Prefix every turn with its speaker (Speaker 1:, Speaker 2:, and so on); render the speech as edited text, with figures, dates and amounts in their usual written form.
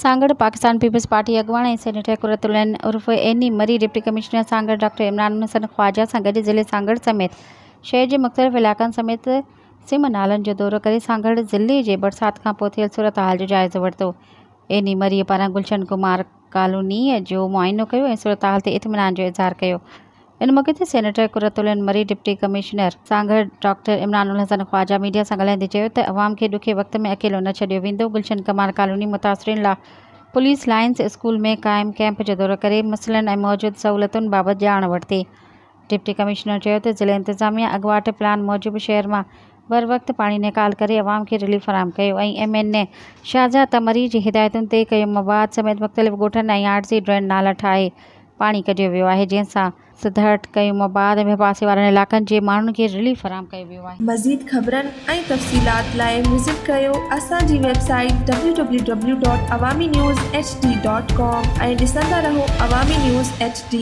Speaker 1: सांगड़ पाकिस्तान पीपल्स पार्टी अगवान ऐं सेनेटर कुरतुल उर्फ़ Annie Marri deputy commissioner Sanghar doctor Imran Hasan Khawaja सां गॾु ज़िले सांगड़ समेत शहर जे मुख़्तलिफ़ इलाइक़नि समेत सिम नालनि जो दौरो करे सांगड़ ज़िले जे बरसाति खां पोइ थियल सूरत हाल जो जाइज़ो वरितो। एनी मरीअ पारां गुलशन कुमार कॉलोनीअ जो मुआइनो कयो ऐं सूरत हाल ते इत्मिनान जो इज़हार कयो। इन मौक़े ते senator Qurratul Marri deputy commissioner Sanghar doctor Imran Hasan Khawaja media सां ॻाल्हाईंदे चयो त अवाम खे ॾुखे वक़्त में अकेलो न छॾियो वेंदो। गुलशन कुमार कॉलोनी मुतासिरीन लाइ पुलिस लाइन्स स्कूल में क़ाइम कैंप जो दौरो करे मसइलनि ऐं मौजूद सहूलियतुनि बाबति ॼाण वरिती। डिप्टी कमिश्नर चयो त ज़िले इंतिज़ामिया अॻुवाट प्लान मूजिबि शहर मां बर वक़्त पाणी निकाल करे अवाम खे रिलीफ फराहम कयो ऐं MNA शाहजहां तमरी जी हिदायतुनि ते कयूमबाद समेत मुख़्तलिफ़ ॻोठनि ऐं आरज़ी ड्रेन नाला ठाहे पाणी कढियो वियो आहे, जंहिंसां सिधहट कयूमबाद ऐं पासे वारनि इलाइक़नि जे माण्हुनि खे रिलीफ फराहम कयो वियो आहे।
Speaker 2: मज़ीद ख़बरनि ऐं तफ़सीलात लाइ विज़िट कयो असांजी वेबसाइट www.awamiNewsHD.com ऐं ॾिसंदा रहो अवामी न्यूज़ HD।